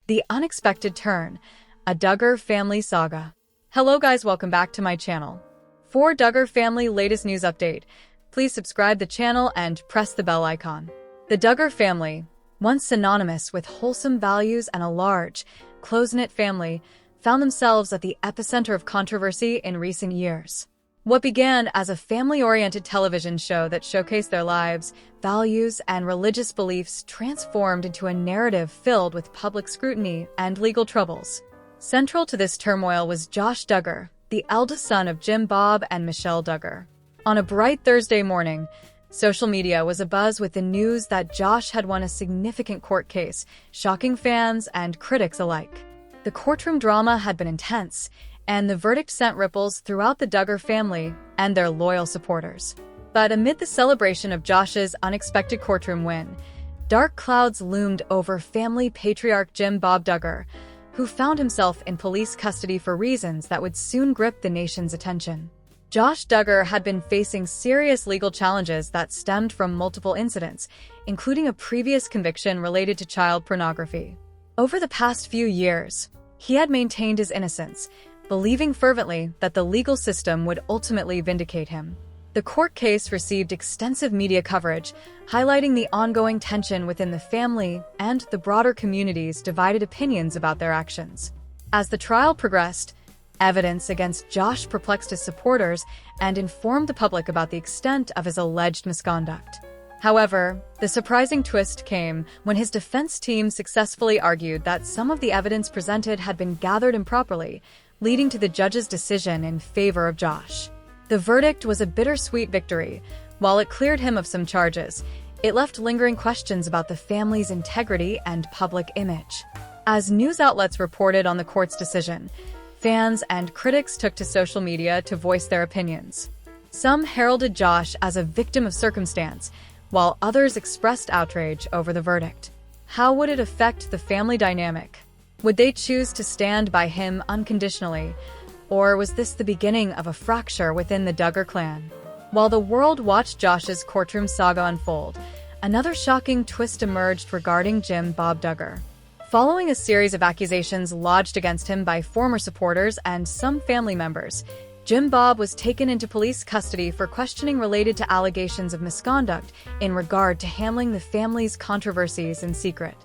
The Unexpected Turn, a Duggar family saga. Hello guys, welcome back to my channel. For Duggar family latest news update, please subscribe the channel and press the bell icon. The Duggar family, once synonymous with wholesome values and a large, close-knit family, found themselves at the epicenter of controversy in recent years. What began as a family-oriented television show that showcased their lives, values, and religious beliefs transformed into a narrative filled with public scrutiny and legal troubles. Central to this turmoil was Josh Duggar, the eldest son of Jim Bob and Michelle Duggar. On a bright Thursday morning, social media was abuzz with the news that Josh had won a significant court case, shocking fans and critics alike. The courtroom drama had been intense, and the verdict sent ripples throughout the Duggar family and their loyal supporters. But amid the celebration of Josh's unexpected courtroom win, dark clouds loomed over family patriarch Jim Bob Duggar, who found himself in police custody for reasons that would soon grip the nation's attention. Josh Duggar had been facing serious legal challenges that stemmed from multiple incidents, including a previous conviction related to child pornography. Over the past few years, he had maintained his innocence, believing fervently that the legal system would ultimately vindicate him. The court case received extensive media coverage, highlighting the ongoing tension within the family and the broader community's divided opinions about their actions. As the trial progressed, evidence against Josh perplexed his supporters and informed the public about the extent of his alleged misconduct. However, the surprising twist came when his defense team successfully argued that some of the evidence presented had been gathered improperly, leading to the judge's decision in favor of Josh. The verdict was a bittersweet victory. While it cleared him of some charges, it left lingering questions about the family's integrity and public image. As news outlets reported on the court's decision, fans and critics took to social media to voice their opinions. Some heralded Josh as a victim of circumstance, while others expressed outrage over the verdict. How would it affect the family dynamic? Would they choose to stand by him unconditionally, or was this the beginning of a fracture within the Duggar clan? While the world watched Josh's courtroom saga unfold, another shocking twist emerged regarding Jim Bob Duggar. Following a series of accusations lodged against him by former supporters and some family members, Jim Bob was taken into police custody for questioning related to allegations of misconduct in regard to handling the family's controversies in secret.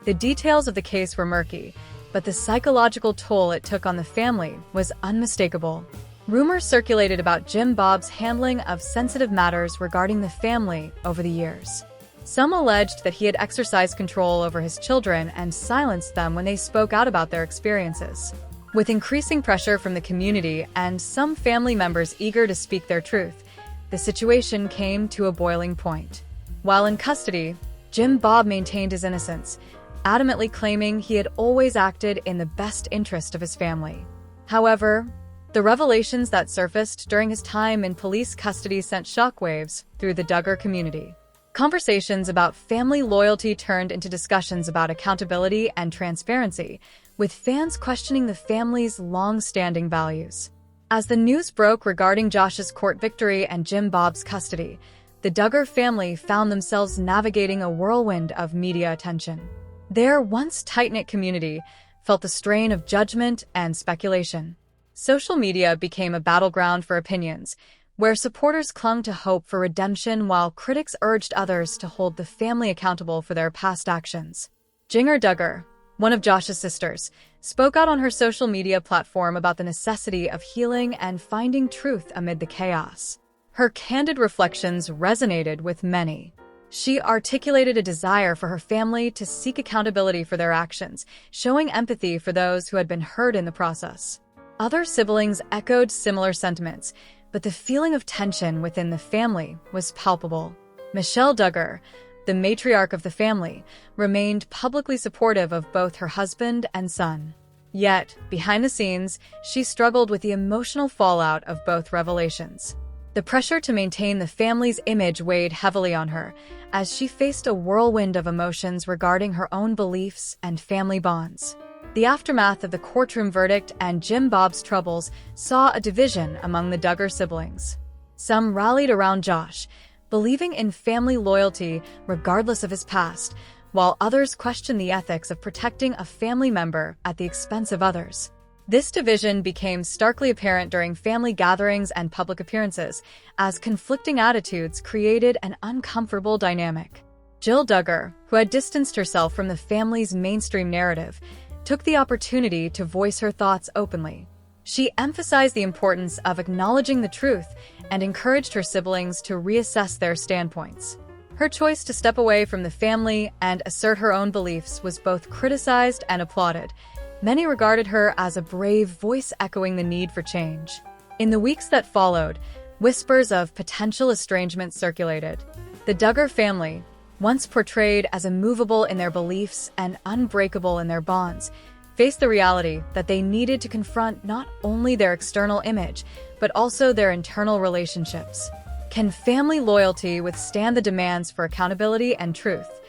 The details of the case were murky, but the psychological toll it took on the family was unmistakable. Rumors circulated about Jim Bob's handling of sensitive matters regarding the family over the years. Some alleged that he had exercised control over his children and silenced them when they spoke out about their experiences. With increasing pressure from the community and some family members eager to speak their truth, the situation came to a boiling point. While in custody, Jim Bob maintained his innocence, adamantly claiming he had always acted in the best interest of his family. However, the revelations that surfaced during his time in police custody sent shockwaves through the Duggar community. Conversations about family loyalty turned into discussions about accountability and transparency, with fans questioning the family's long-standing values. As the news broke regarding Josh's court victory and Jim Bob's custody, the Duggar family found themselves navigating a whirlwind of media attention. Their once tight-knit community felt the strain of judgment and speculation. Social media became a battleground for opinions, where supporters clung to hope for redemption while critics urged others to hold the family accountable for their past actions. Jinger Duggar, one of Josh's sisters, spoke out on her social media platform about the necessity of healing and finding truth amid the chaos. Her candid reflections resonated with many. She articulated a desire for her family to seek accountability for their actions, showing empathy for those who had been hurt in the process. Other siblings echoed similar sentiments, but the feeling of tension within the family was palpable. Michelle Duggar, the matriarch of the family, remained publicly supportive of both her husband and son. Yet, behind the scenes, she struggled with the emotional fallout of both revelations. The pressure to maintain the family's image weighed heavily on her, as she faced a whirlwind of emotions regarding her own beliefs and family bonds. The aftermath of the courtroom verdict and Jim Bob's troubles saw a division among the Duggar siblings. Some rallied around Josh, believing in family loyalty regardless of his past, while others questioned the ethics of protecting a family member at the expense of others. This division became starkly apparent during family gatherings and public appearances, as conflicting attitudes created an uncomfortable dynamic. Jill Duggar, who had distanced herself from the family's mainstream narrative, took the opportunity to voice her thoughts openly. She emphasized the importance of acknowledging the truth and encouraged her siblings to reassess their standpoints. Her choice to step away from the family and assert her own beliefs was both criticized and applauded. Many regarded her as a brave voice echoing the need for change. In the weeks that followed, whispers of potential estrangement circulated. The Duggar family, once portrayed as immovable in their beliefs and unbreakable in their bonds, faced the reality that they needed to confront not only their external image, but also their internal relationships. Can family loyalty withstand the demands for accountability and truth?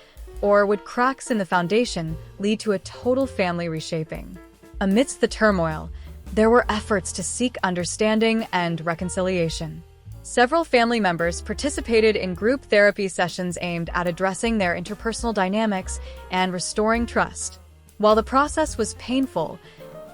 Or would cracks in the foundation lead to a total family reshaping? Amidst the turmoil, there were efforts to seek understanding and reconciliation. Several family members participated in group therapy sessions aimed at addressing their interpersonal dynamics and restoring trust. While the process was painful,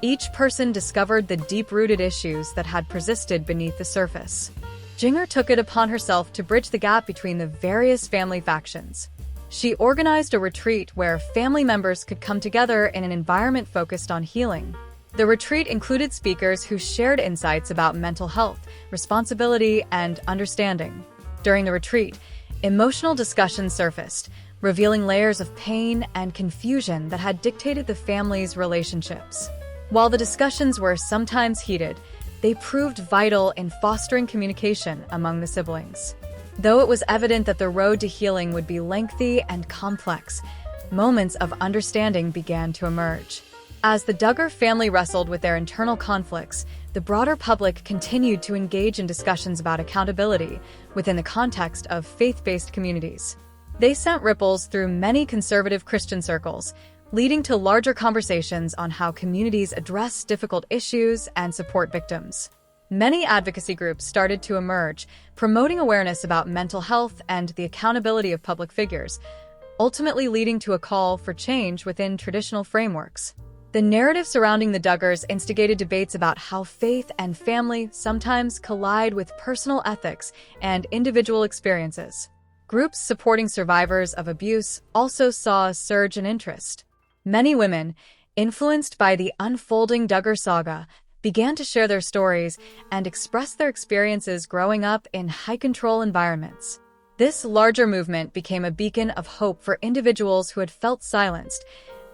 each person discovered the deep-rooted issues that had persisted beneath the surface. Jinger took it upon herself to bridge the gap between the various family factions. She organized a retreat where family members could come together in an environment focused on healing. The retreat included speakers who shared insights about mental health, responsibility, and understanding. During the retreat, emotional discussions surfaced, revealing layers of pain and confusion that had dictated the family's relationships. While the discussions were sometimes heated, they proved vital in fostering communication among the siblings. Though it was evident that the road to healing would be lengthy and complex, moments of understanding began to emerge. As the Duggar family wrestled with their internal conflicts, the broader public continued to engage in discussions about accountability within the context of faith-based communities. They sent ripples through many conservative Christian circles, leading to larger conversations on how communities address difficult issues and support victims. Many advocacy groups started to emerge, promoting awareness about mental health and the accountability of public figures, ultimately leading to a call for change within traditional frameworks. The narrative surrounding the Duggars instigated debates about how faith and family sometimes collide with personal ethics and individual experiences. Groups supporting survivors of abuse also saw a surge in interest. Many women, influenced by the unfolding Duggar saga, began to share their stories and express their experiences growing up in high-control environments. This larger movement became a beacon of hope for individuals who had felt silenced,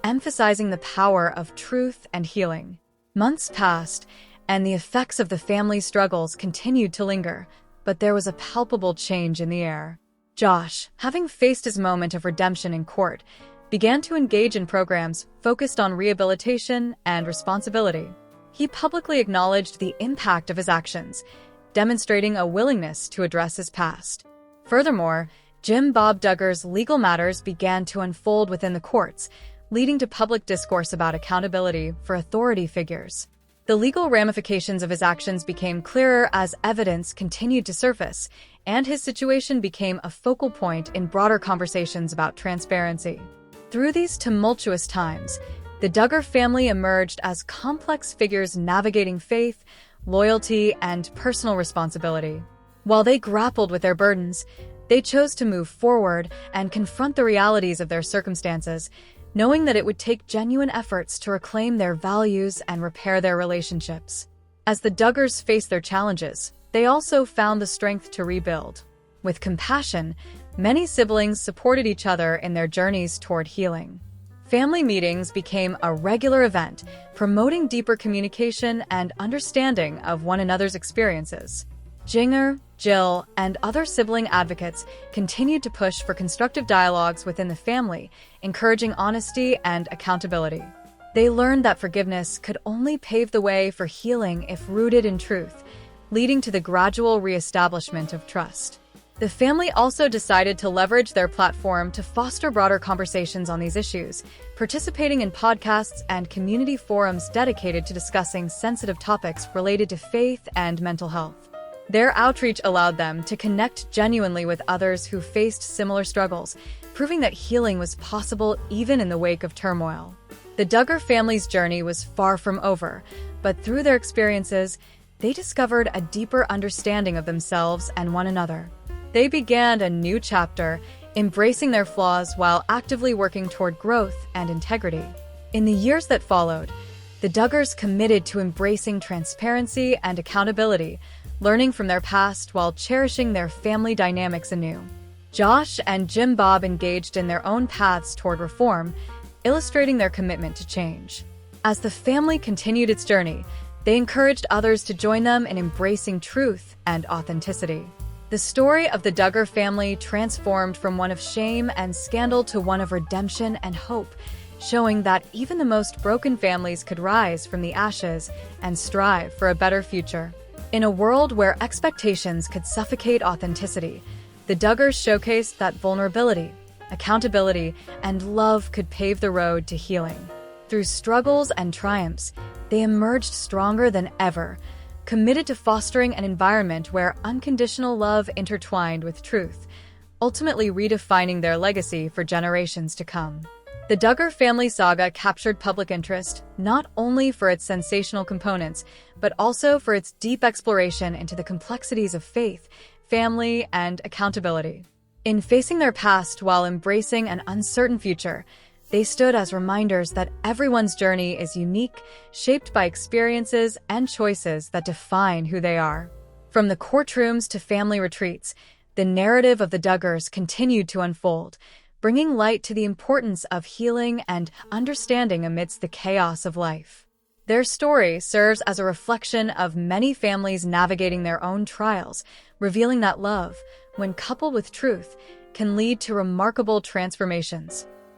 emphasizing the power of truth and healing. Months passed, and the effects of the family's struggles continued to linger, but there was a palpable change in the air. Josh, having faced his moment of redemption in court, began to engage in programs focused on rehabilitation and responsibility. He publicly acknowledged the impact of his actions, demonstrating a willingness to address his past. Furthermore, Jim Bob Duggar's legal matters began to unfold within the courts, leading to public discourse about accountability for authority figures. The legal ramifications of his actions became clearer as evidence continued to surface, and his situation became a focal point in broader conversations about transparency. Through these tumultuous times, the Duggar family emerged as complex figures navigating faith, loyalty, and personal responsibility. While they grappled with their burdens, they chose to move forward and confront the realities of their circumstances, knowing that it would take genuine efforts to reclaim their values and repair their relationships. As the Duggars faced their challenges, they also found the strength to rebuild. With compassion, many siblings supported each other in their journeys toward healing. Family meetings became a regular event, promoting deeper communication and understanding of one another's experiences. Jinger, Jill, and other sibling advocates continued to push for constructive dialogues within the family, encouraging honesty and accountability. They learned that forgiveness could only pave the way for healing if rooted in truth, leading to the gradual reestablishment of trust. The family also decided to leverage their platform to foster broader conversations on these issues, participating in podcasts and community forums dedicated to discussing sensitive topics related to faith and mental health. Their outreach allowed them to connect genuinely with others who faced similar struggles, proving that healing was possible even in the wake of turmoil. The Duggar family's journey was far from over, but through their experiences, they discovered a deeper understanding of themselves and one another. They began a new chapter, embracing their flaws while actively working toward growth and integrity. In the years that followed, the Duggars committed to embracing transparency and accountability, learning from their past while cherishing their family dynamics anew. Josh and Jim Bob engaged in their own paths toward reform, illustrating their commitment to change. As the family continued its journey, they encouraged others to join them in embracing truth and authenticity. The story of the Duggar family transformed from one of shame and scandal to one of redemption and hope, showing that even the most broken families could rise from the ashes and strive for a better future. In a world where expectations could suffocate authenticity, the Duggars showcased that vulnerability, accountability, and love could pave the road to healing. Through struggles and triumphs, they emerged stronger than ever, committed to fostering an environment where unconditional love intertwined with truth, ultimately redefining their legacy for generations to come. The Duggar family saga captured public interest not only for its sensational components, but also for its deep exploration into the complexities of faith, family, and accountability. In facing their past while embracing an uncertain future, they stood as reminders that everyone's journey is unique, shaped by experiences and choices that define who they are. From the courtrooms to family retreats, the narrative of the Duggars continued to unfold, bringing light to the importance of healing and understanding amidst the chaos of life. Their story serves as a reflection of many families navigating their own trials, revealing that love, when coupled with truth, can lead to remarkable transformations.